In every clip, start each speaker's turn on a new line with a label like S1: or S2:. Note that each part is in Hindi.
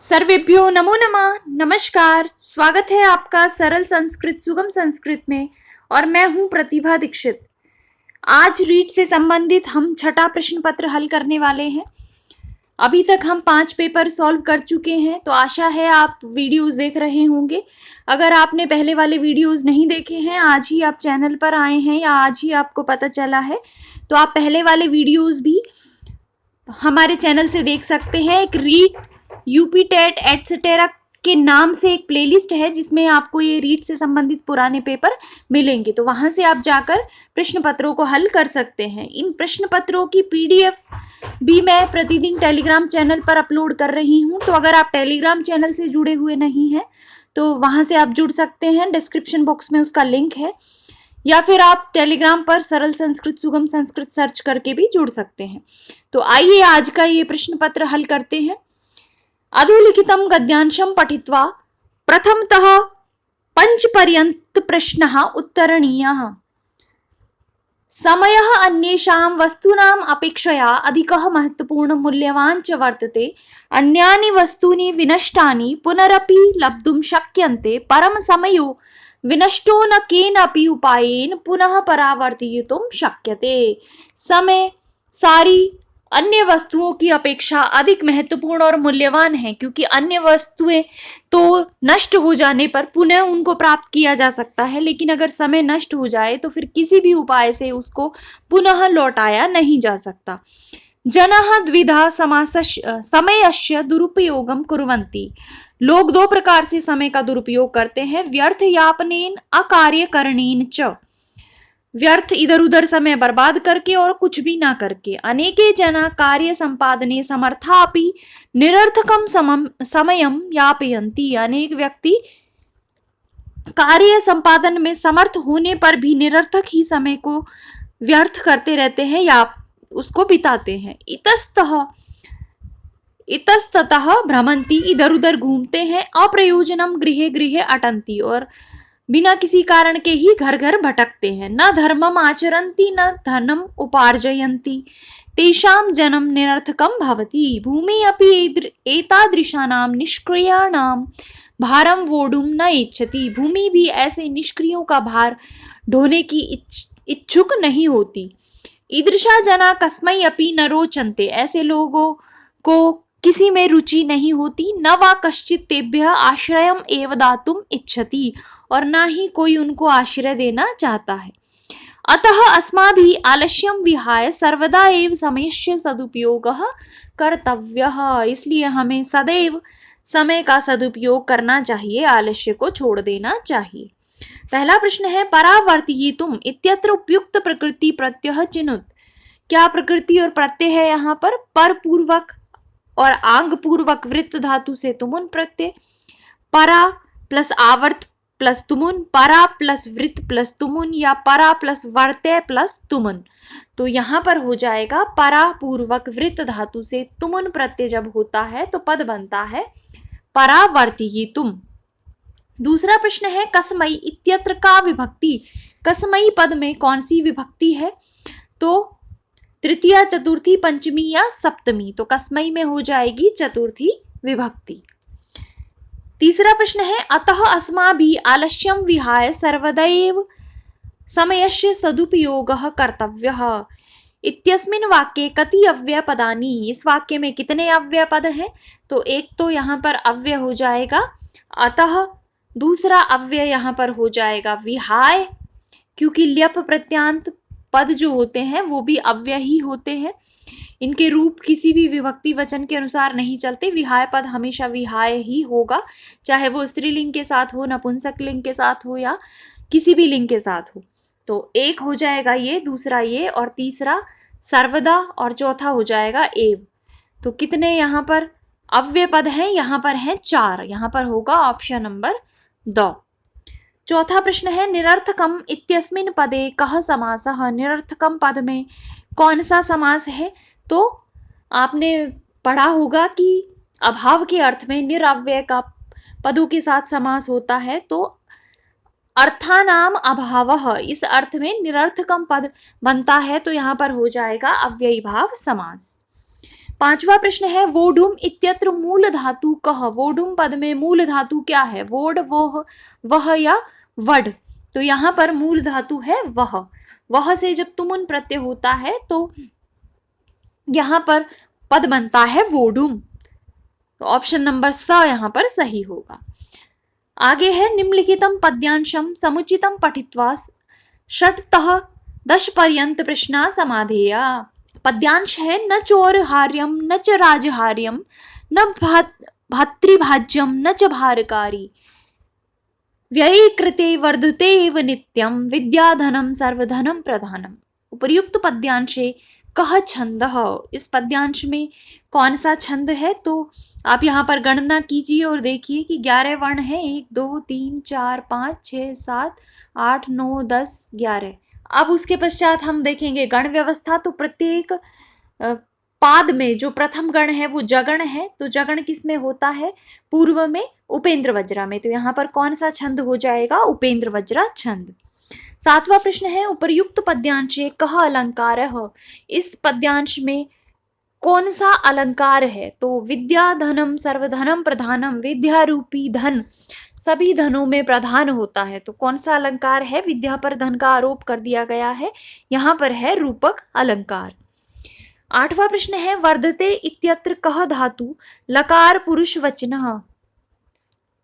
S1: सर्वेभ्यो नमो नमः। नमस्कार, स्वागत है आपका सरल संस्कृत सुगम संस्कृत में और मैं हूं प्रतिभा दीक्षित। आज रीट से संबंधित हम छठा प्रश्न पत्र हल करने वाले हैं। अभी तक हम 5 पेपर सॉल्व कर चुके हैं, तो आशा है आप वीडियोस देख रहे होंगे। अगर आपने पहले वाले वीडियोस नहीं देखे हैं, आज ही आप चैनल पर आए हैं या आज ही आपको पता चला है, तो आप पहले वाले वीडियोस भी हमारे चैनल से देख सकते हैं। एक रीट यूपी टेट एटसेटेरा के नाम से एक प्लेलिस्ट है जिसमें आपको ये रीट से संबंधित पुराने पेपर मिलेंगे, तो वहां से आप जाकर प्रश्न पत्रों को हल कर सकते हैं। इन प्रश्न पत्रों की पीडीएफ भी मैं प्रतिदिन टेलीग्राम चैनल पर अपलोड कर रही हूं, तो अगर आप टेलीग्राम चैनल से जुड़े हुए नहीं हैं तो वहां से आप जुड़ सकते हैं। डिस्क्रिप्शन बॉक्स में उसका लिंक है, या फिर आप टेलीग्राम पर सरल संस्कृत सुगम संस्कृत सर्च करके भी जुड़ सकते हैं। तो आइए आज का ये प्रश्न पत्र हल करते हैं। अधोलिखितं गद्यांशं पठित्वा प्रथमतः पंचपर्यन्त प्रश्नः उत्तरणीयः। समयः अन्येषां वस्तूनाम् अपेक्षया अधिकः महत्वपूर्णं मूल्यवान् च वर्तते। अन्यानि वस्तूनि विनष्टानि पुनरपि लब्धुं शक्यन्ते, परं समयो विनष्टो न केनापि उपायेन पुनः परावर्तयितुं शक्यते। समय सारी अन्य वस्तुओं की अपेक्षा अधिक महत्वपूर्ण और मूल्यवान है, क्योंकि अन्य वस्तुएं तो नष्ट हो जाने पर पुनः उनको प्राप्त किया जा सकता है, लेकिन अगर समय नष्ट हो जाए तो फिर किसी भी उपाय से उसको पुनः लौटाया नहीं जा सकता। जनाः द्विधा समयस्य दुरुपयोगं कुर्वन्ति। लोग दो प्रकार से समय का दुरुपयोग करते हैं, व्यर्थ यापनेन अकार्यकरणेन च। व्यर्थ इधर उधर समय बर्बाद करके और कुछ भी ना करके। अनेके जना कार्य संपादने समर्था अपि निरर्थकम समयम यापयन्ति। अनेक व्यक्ति कार्य संपादन में समर्थ होने पर भी निरर्थक ही समय को व्यर्थ करते रहते हैं या उसको बिताते हैं। इतस्ततः भ्रमंती, इधर उधर घूमते हैं। अप्रयोजनम गृहे गृहे अटंती, और बिना किसी कारण के ही घर घर भटकते हैं। न धर्मम आचरन्ति न धनम उपार्जयन्ति, तेषां जन्म निरर्थकम भवति। भूमि अपि एतादृशानां निष्क्रियाणां भारम वोढुं न इच्छति। भूमि भी ऐसे निष्क्रियों का भार ढोने की इच्छुक नहीं होती। ईदृशा जना कस्मै अपि न रोचन्ते। ऐसे लोगों को किसी में रुचि नहीं होती। न वा कश्चित् तेभ्यः आश्रयम् एव दातुं इच्छति, और ना ही कोई उनको आश्रय देना चाहता है। अतः अस्माभिः आलस्यं विहाय सर्वदा एव समयस्य सदुपयोगः कर्तव्यः। इसलिए हमें सदैव समय का सदुपयोग करना चाहिए, आलस्य को छोड़ देना चाहिए। पहला प्रश्न है, परावर्तयितुम् इत्यत्र उपयुक्त प्रकृति प्रत्यय चिनुत। क्या प्रकृति और प्रत्यय है यहाँ पर? पर पूर्वक और आंग पूर्वक वृत्त धातु से तुमुन प्रत्यय। परा प्लस आवर्त प्लस तुमुन, परा प्लस वृत्त प्लस तुमुन, या परा प्लस वर्त्य प्लस तुमुन। तो यहां पर हो जाएगा परा पूर्वक वृत्त धातु से तुमुन प्रत्यय जब होता है तो पद बनता है परावर्तयितुम्। दूसरा प्रश्न है, कसमई इत्यत्र का विभक्ति। कसमई पद में कौन सी विभक्ति है? तो तृतीया, चतुर्थी, पंचमी या सप्तमी। तो कसमई में हो जाएगी चतुर्थी विभक्ति। तीसरा प्रश्न है, अतः अस्माभिः आलस्यं विहाय सर्वदैव समयस्य सदुपयोगः कर्तव्यः। इत्यस्मिन् वाक्ये कति अव्यय पदानि। इस वाक्य में कितने अव्यय पद हैं? तो एक तो यहाँ पर अव्यय हो जाएगा अतः, दूसरा अव्यय यहाँ पर हो जाएगा विहाय, क्योंकि ल्यप प्रत्यांत पद जो होते हैं वो भी अव्यय ही होते हैं। इनके रूप किसी भी विभक्ति वचन के अनुसार नहीं चलते। विहाय पद हमेशा विहाय ही होगा, चाहे वो स्त्रीलिंग के साथ हो, नपुंसक लिंग के साथ हो या किसी भी लिंग के साथ हो। तो एक हो जाएगा ये, दूसरा ये, और तीसरा सर्वदा, और चौथा हो जाएगा एव। तो कितने यहाँ पर अव्यय पद हैं? यहाँ पर हैं 4। यहाँ पर होगा ऑप्शन नंबर 2। चौथा प्रश्न है, निरर्थकम इत्यस्मिन् पदे कः समासः। निरर्थकम पद में कौन सा समास है? तो आपने पढ़ा होगा कि अभाव के अर्थ में निरव्यय का पदों के साथ समास होता है, तो अर्थानाम अभावः, इस अर्थ में निरर्थकम पद बनता है, तो यहाँ पर हो जाएगा अव्ययी भाव समास। 5वां प्रश्न है वोढुम इत्यत्र मूल धातु कह। वोढुम पद में मूल धातु क्या है? वोड, वोह, वह या वड। तो यहाँ पर मूल धातु है वह। वह से जब तुमुन प्रत्यय होता है तो यहाँ पर पद बनता है वोढुम। तो ऑप्शन नंबर स यहाँ पर सही होगा। आगे है निम्नलिखितम पद्यांशम समुचितम पठित्वा षट्तः 10 पर्यंत प्रश्ना समाधेया। पद्यांश है न चोरहार्यम न च राजहार्यम न भातृभाज्यम न च भारकारी व्ययी कृते वर्धते एव नित्यम विद्याधनम सर्वधनम प्रधानम। उपर्युक्त पद्यांशे कह छंद। इस पद्यांश में कौन सा छंद है? तो आप यहाँ पर गणना कीजिए और देखिए कि 11 वर्ण है। 1 2 3 4 5 6 7 8 9 10 11। अब उसके पश्चात हम देखेंगे गण व्यवस्था। तो प्रत्येक पाद में जो प्रथम गण है वो जगण है। तो जगण किस में होता है? पूर्व में उपेंद्र वज्रा में। तो यहाँ पर कौन सा छंद हो जाएगा? उपेंद्र वज्रा छंद। 7वां प्रश्न है उपर्युक्त पद्यांशे कह अलंकार। इस पद्यांश में कौन सा अलंकार है? तो विद्या धनम सर्वधनम प्रधानम। विद्या रूपी धन सभी धनों में प्रधान होता है। तो कौन सा अलंकार है? विद्या पर धन का आरोप कर दिया गया है, यहाँ पर है रूपक अलंकार। 8वां प्रश्न है वर्धते इत्यत्र कह धातु लकार पुरुष वचनः।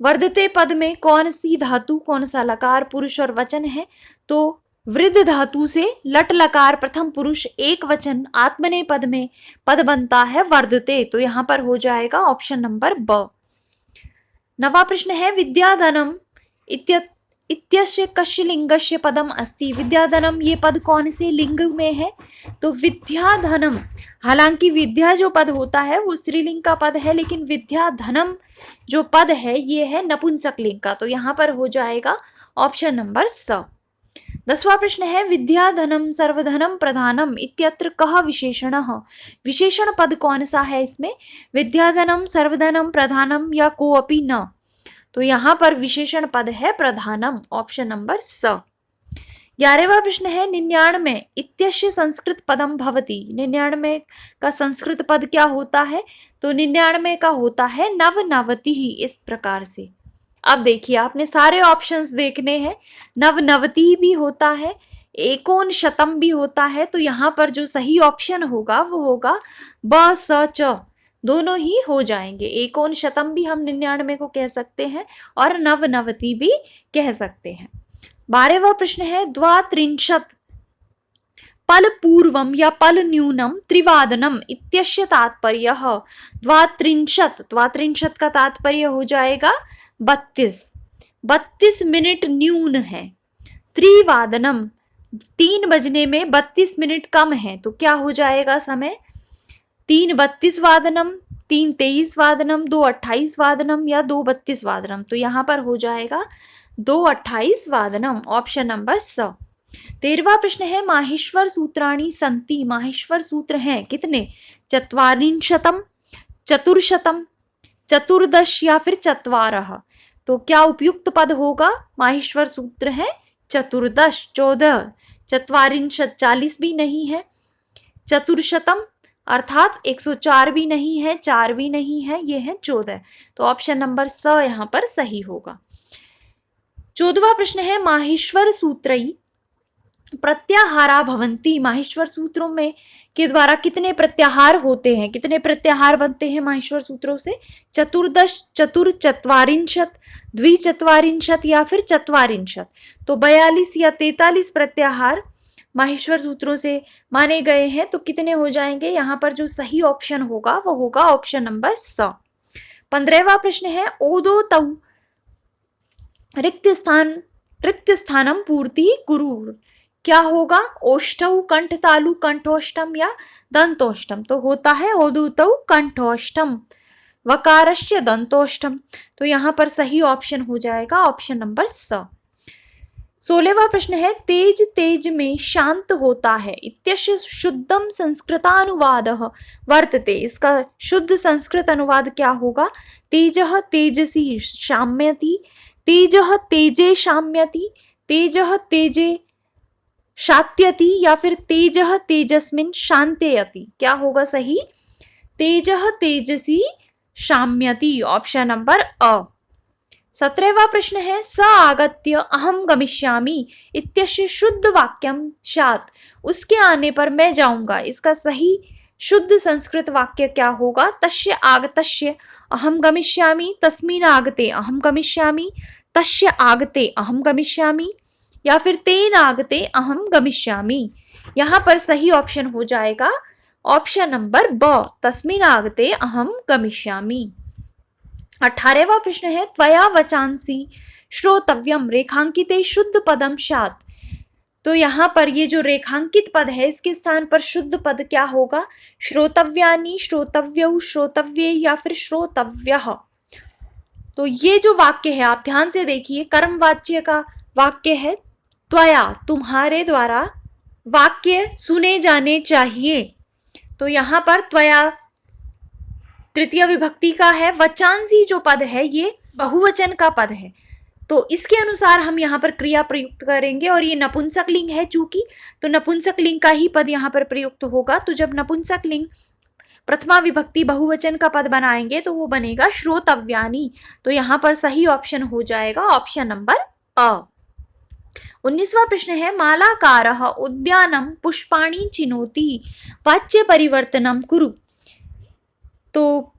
S1: वर्धते पद में कौन सी धातु, कौन सा लकार पुरुष और वचन है? तो वृद्ध धातु से लट लकार प्रथम पुरुष एक वचन आत्मनेय पद में पद बनता है वर्धते। तो यहाँ पर हो जाएगा ऑप्शन नंबर ब। 9वां प्रश्न है विद्याधनम इत्यस्य कस्य लिंगस्य पदम अस्ति। विद्याधनम ये पद कौन से लिंग में है? तो विद्याधनम, हालांकि विद्या जो पद होता है वो स्त्रीलिंग का पद है, लेकिन विद्याधनम जो पद है ये है नपुंसक लिंग का। तो यहाँ पर हो जाएगा ऑप्शन नंबर स। 10वां प्रश्न है विद्याधनम सर्वधनम प्रधानम इत्यत्र कह विशेषणः। विशेषण पद कौन सा है इसमें? विद्याधनम सर्वधनम प्रधानम या कोअपि न। तो यहाँ पर विशेषण पद है प्रधानम, ऑप्शन नंबर स। 11वां प्रश्न है 99 इत्यस्य संस्कृत पदम भवति। 99 का संस्कृत पद क्या होता है? तो 99 का होता है नवनवति ही। इस प्रकार से अब देखिए आपने सारे ऑप्शंस देखने हैं। नवनवति भी होता है, एकोन शतम भी होता है। तो यहाँ पर जो सही ऑप्शन होगा वो होगा ब स च, दोनों ही हो जाएंगे। एकोन शतम भी हम 99 को कह सकते हैं और नवनवति भी कह सकते हैं। 12वां प्रश्न है द्वात्रिंशत् पल पूर्वम या पल न्यूनम त्रिवादनम इत्यस्य तात्पर्यः। द्वात्रिंशत् का तात्पर्य हो जाएगा 32 मिनट न्यून है। त्रिवादनम 3 बजने में 32 मिनट कम है। तो क्या हो जाएगा समय? 3:32 वादनम, 3:23 वादनम, 2:28 वादनम या 2:32 वादनम। तो यहाँ पर हो जाएगा 2:28 वादनम, ऑप्शन नंबर स। 13वां प्रश्न है माहेश्वर सूत्राणि सन्ति। माहेश्वर सूत्र हैं कितने? चत्वारिंशतम, चतुर्शतम, चतुर्दश या फिर चत्वारः। तो क्या उपयुक्त पद होगा? माहेश्वर सूत्र है चतुर्दश 14, चत्वारिंशत 40 भी नहीं है, चतुर्शतम अर्थात 104 भी नहीं है, 4 भी नहीं है, ये है 14। तो ऑप्शन नंबर स यहाँ पर सही होगा। 14वां प्रश्न है माहेश्वर सूत्रई प्रत्याहारा भवंती। माहेश्वर सूत्रों में के द्वारा कितने प्रत्याहार होते हैं? कितने प्रत्याहार बनते हैं माहेश्वर सूत्रों से? चतुर्दश, चतुर, चत्वारिंशत, द्विचत्वारिंशत या फिर चत्वारिंशत। तो 42 या 43 प्रत्याहार माहेश्वर सूत्रों से माने गए हैं। तो कितने हो जाएंगे? यहाँ पर जो सही ऑप्शन होगा वो होगा ऑप्शन नंबर स। 15वां प्रश्न है ओदो तौ रिक्त स्थानम पूर्ति कुरु। क्या होगा? ओष्ठौ, कंठतालु, कंठोष्टम या दंतोष्टम। तो होता है ओदुतौ कंठोष्टम, वकारस्य दंतोष्टम। तो यहाँ पर सही ऑप्शन हो जाएगा ऑप्शन नंबर स। 16वां प्रश्न है तेज तेज में शांत होता है इत्यस्य शुद्धम संस्कृतानुवादः वर्तते। इसका शुद्ध संस्कृत अनुवाद क्या होगा? तेजः तेजसी शाम्यति, तेजः तेजे शाम्यति, तेजः तेजे शात्यति या फिर तेजः तेजस्मिन शांतयति। क्या होगा सही? तेजः तेजसी शाम्यति, ऑप्शन नंबर अ। 17वां प्रश्न है स आगत्य अहम गमिष्यामि इत्यस्य शुद्ध वाक्यम स्यात्, उसके आने पर मैं जाऊंगा, इसका सही शुद्ध संस्कृत वाक्य क्या होगा? तस्य आगतस्य अहम गमिष्यामि, तस्मिन् आगते अहम गमिष्यामि, तस्य आगते अहम गमिष्यामि, या फिर तेन आगते अहम गमिष्यामि। यहां पर सही ऑप्शन हो जाएगा ऑप्शन नंबर ब, तस्मिन् आगते अहम गमिष्यामि। 18वां प्रश्न है त्वया वचांसि श्रोतव्यम रेखांकिते शुद्ध पदम स्यात्, तो यहां पर ये जो रेखांकित पद है इसके स्थान पर शुद्ध पद क्या होगा? श्रोतव्यानि, श्रोतव्यौ, श्रोतव्ये या फिर श्रोतव्यः। तो ये जो वाक्य है आप ध्यान से देखिए, कर्मवाच्य का वाक्य है, त्वया तुम्हारे द्वारा वाक्य सुने जाने चाहिए। तो यहां पर त्वया तृतीय विभक्ति का है, वचांसी जो पद है ये बहुवचन का पद है, तो इसके अनुसार हम यहाँ पर क्रिया प्रयुक्त करेंगे, और ये नपुंसक लिंग है चूंकि, तो नपुंसक लिंग का ही पद यहाँ पर प्रयुक्त होगा। तो जब नपुंसक लिंग प्रथमा विभक्ति बहुवचन का पद बनाएंगे तो वो बनेगा श्रोतव्यानि, तो यहाँ पर सही ऑप्शन हो जाएगा ऑप्शन नंबर अ। 19वां प्रश्न है मालाकारः उद्यानं पुष्पाणि चिनोति वाच्य परिवर्तनम कुरु, तो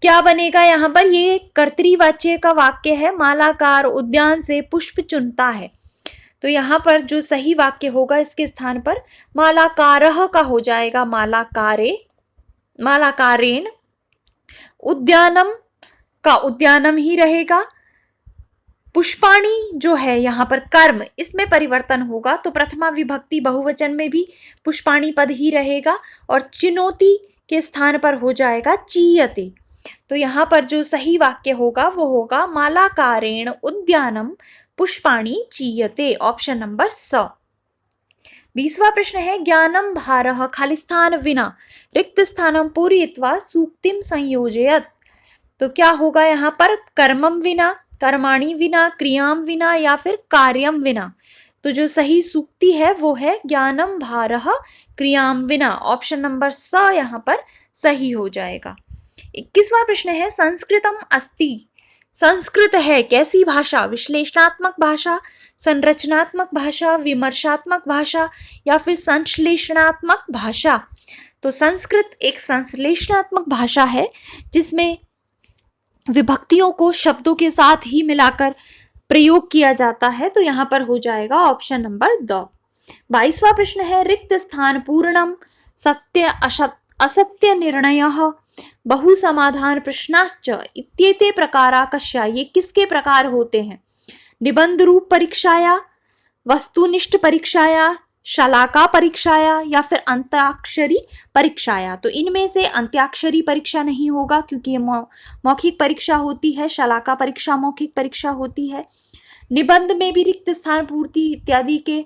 S1: क्या बनेगा यहाँ पर? ये कर्तृवाच्य का वाक्य है, मालाकार उद्यान से पुष्प चुनता है, तो यहाँ पर जो सही वाक्य होगा इसके स्थान पर मालाकारः का हो जाएगा मालाकारे, मालाकारेण, उद्यानम का उद्यानम ही रहेगा, पुष्पाणि जो है यहाँ पर कर्म, इसमें परिवर्तन होगा, तो प्रथमा विभक्ति बहुवचन में भी पुष्पाणि पद ही रहेगा, और चिनोति के स्थान पर हो जाएगा चीयते, तो यहाँ पर जो सही वाक्य होगा वो होगा मालाकारेण उद्यानम पुष्पाणि चीयते, ऑप्शन नंबर स। 20वां प्रश्न है ज्ञानम भारः खाली स्थान विना रिक्त स्थानम पूरयित्वा सूक्तिम संयोजयत, तो क्या होगा यहाँ पर? कर्मम विना, कर्माणि विना, क्रियाम विना या फिर कार्यम विना, तो जो सही सूक्ति है वो है ज्ञानम भारः क्रियाम विना, ऑप्शन नंबर स यहाँ पर सही हो जाएगा। 21वां प्रश्न है संस्कृतम अस्ति, संस्कृत है कैसी भाषा? विश्लेषणात्मक भाषा, संरचनात्मक भाषा, विमर्शात्मक भाषा या फिर संश्लेषणात्मक भाषा। तो संस्कृत एक संश्लेषणात्मक भाषा है जिसमें विभक्तियों को शब्दों के साथ ही मिलाकर प्रयोग किया जाता है, तो यहाँ पर हो जाएगा ऑप्शन नंबर द। 22वां प्रश्न है रिक्त स्थान पूर्णम सत्य असत्य निर्णयः बहु समाधान प्रश्नाश्च इत्येते प्रकारा कस्या, ये किसके प्रकार होते हैं? निबंध रूप परीक्षाया, वस्तुनिष्ठ परीक्षाया, शलाका परीक्षाया या फिर अंत्याक्षरी परीक्षाया। तो इनमें से अंत्याक्षरी परीक्षा नहीं होगा क्योंकि ये मौखिक परीक्षा होती है, शलाका परीक्षा मौखिक परीक्षा होती है। निबंध में भी रिक्त स्थान पूर्ति इत्यादि के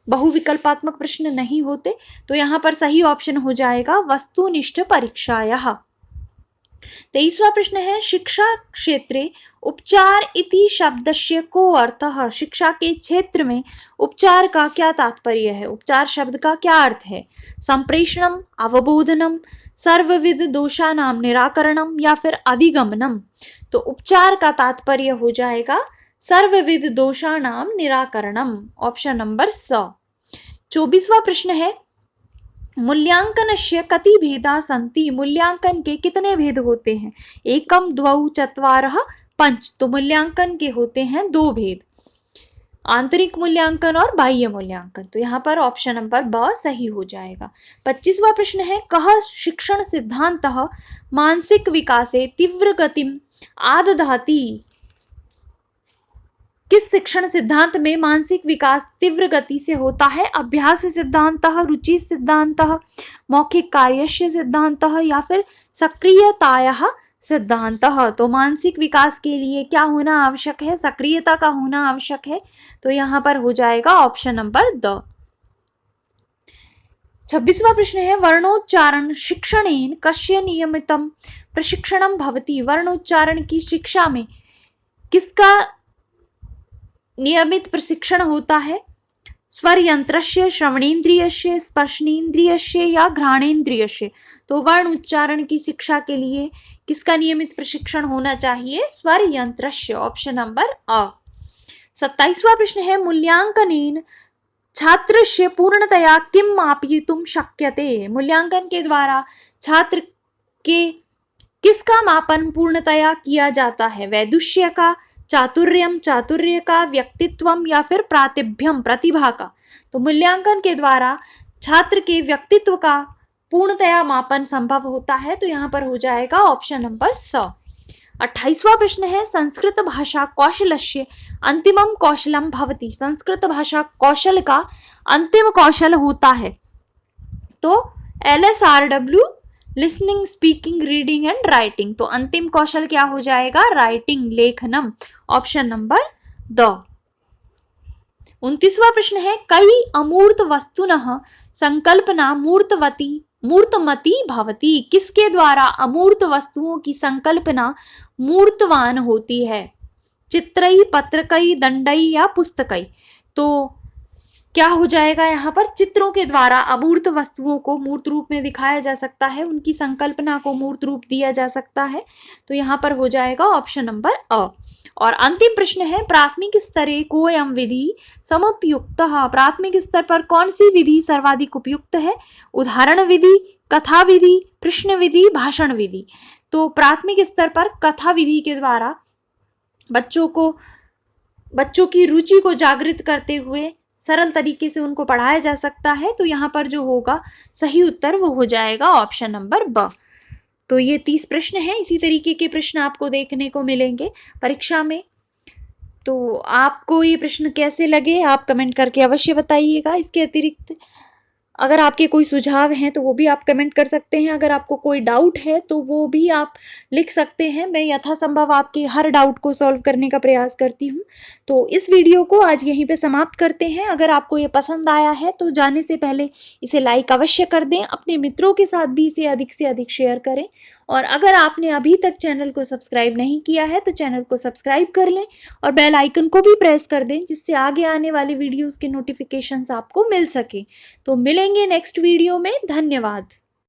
S1: बहुविकल्पात्मक प्रश्न नहीं होते, तो यहाँ पर सही ऑप्शन हो जाएगा वस्तुनिष्ठ परीक्षायाः। 23वां प्रश्न है शिक्षा क्षेत्रे उपचार इति शब्दस्य को अर्थः, शिक्षा के क्षेत्र में उपचार का क्या तात्पर्य है? उपचार शब्द का क्या अर्थ है? संप्रेषणम, अवबोधनम, सर्वविध दोषानाम निराकरणम या फिर अधिगमनम। तो उपचार का तात्पर्य हो जाएगा सर्वविध दोषानाम निराकरणम, ऑप्शन नंबर स। 24वां प्रश्न है मूल्यांकनस्य कति भेदा सन्ति, मूल्यांकन के कितने भेद होते हैं? एकम, द्वौ, चत्वारः, पंच। तो मूल्यांकन के होते हैं 2 भेद, आंतरिक मूल्यांकन और बाह्य मूल्यांकन, तो यहाँ पर ऑप्शन नंबर ब सही हो जाएगा। 25वां प्रश्न है कः शिक्षण सिद्धांतः मानसिक विकासे तीव्र गतिम आदधाति, किस शिक्षण सिद्धांत में मानसिक विकास तीव्र गति से होता है? अभ्यास सिद्धांतः, रुचि सिद्धांतः, मौखिक कार्यस्य सिद्धांतः या फिर सक्रियतायाः सिद्धांतः। तो मानसिक विकास के लिए क्या होना आवश्यक है? सक्रियता का होना आवश्यक है, तो यहाँ पर हो जाएगा ऑप्शन नंबर द। 26वां प्रश्न है वर्णोच्चारण शिक्षणेन कस्य नियमितम प्रशिक्षणम भवति, वर्णोच्चारण की शिक्षा में किसका नियमित प्रशिक्षण होता है? स्वर यंत्रस्य, श्रवणेन्द्रियस्य, स्पर्शनेन्द्रियस्य या घ्राणेन्द्रियस्य। तो वर्ण उच्चारण की शिक्षा के लिए किसका नियमित प्रशिक्षण होना चाहिए? स्वर यंत्रस्य, ऑप्शन नंबर अ। 27वां प्रश्न है मूल्यांकनेन छात्रस्य पूर्णतया किं मापयितुं शक्यते। मूल्यांकन के द्वारा छात्र के किसका मापन पूर्णतया किया जाता है? वैदुष्य का, चातुर्यम, चातुर्य का, व्यक्तित्वम या फिर प्रातिभ्यम, प्रतिभा का। तो मूल्यांकन के द्वारा छात्र के व्यक्तित्व का पूर्णतया मापन संभव होता है। तो यहाँ पर हो जाएगा ऑप्शन नंबर स। 28वां प्रश्न है संस्कृत भाषा कौशलस्य अंतिमम कौशलम भवति। संस्कृत भाषा कौशल का अंतिम कौशल होता है। तो LSRW, listening, speaking, reading and writing. तो अंतिम कौशल क्या हो जाएगा? राइटिंग, लेखनम, ऑप्शन नंबर द। 29वां प्रश्न है कई अमूर्त वस्तुनः संकल्पना मूर्तमती भवति। किसके द्वारा अमूर्त वस्तुओं की संकल्पना मूर्तवान होती है? चित्रई, पत्रकई, दंडई या पुस्तकई। तो क्या हो जाएगा यहाँ पर? चित्रों के द्वारा अमूर्त वस्तुओं को मूर्त रूप में दिखाया जा सकता है, उनकी संकल्पना को मूर्त रूप दिया जा सकता है। तो यहाँ पर हो जाएगा ऑप्शन नंबर अ। और अंतिम प्रश्न है प्राथमिक स्तरे कोयम विधि समुपयुक्तः। प्राथमिक स्तर पर कौन सी विधि सर्वाधिक उपयुक्त है? उदाहरण विधि, कथा विधि, प्रश्न विधि, भाषण विधि। तो प्राथमिक स्तर पर कथा विधि के द्वारा बच्चों की रुचि को जागृत करते हुए सरल तरीके से उनको पढ़ाया जा सकता है। तो यहाँ पर जो होगा सही उत्तर वो हो जाएगा ऑप्शन नंबर ब। तो ये 30 प्रश्न हैं। इसी तरीके के प्रश्न आपको देखने को मिलेंगे परीक्षा में। तो आपको ये प्रश्न कैसे लगे आप कमेंट करके अवश्य बताइएगा। इसके अतिरिक्त अगर आपके कोई सुझाव हैं तो वो भी आप कमेंट कर सकते हैं। अगर आपको कोई डाउट है तो वो भी आप लिख सकते हैं। मैं यथासंभव आपके हर डाउट को सॉल्व करने का प्रयास करती हूँ। तो इस वीडियो को आज यहीं पे समाप्त करते हैं। अगर आपको ये पसंद आया है तो जाने से पहले इसे लाइक अवश्य कर दें। अपने मित्रों के साथ भी इसे अधिक से अधिक शेयर करें। और अगर आपने अभी तक चैनल को सब्सक्राइब नहीं किया है तो चैनल को सब्सक्राइब कर लें और बेल आइकन को भी प्रेस कर दें, जिससे आगे आने वाली वीडियोस के नोटिफिकेशंस आपको मिल सके। तो मिलेंगे नेक्स्ट वीडियो में। धन्यवाद।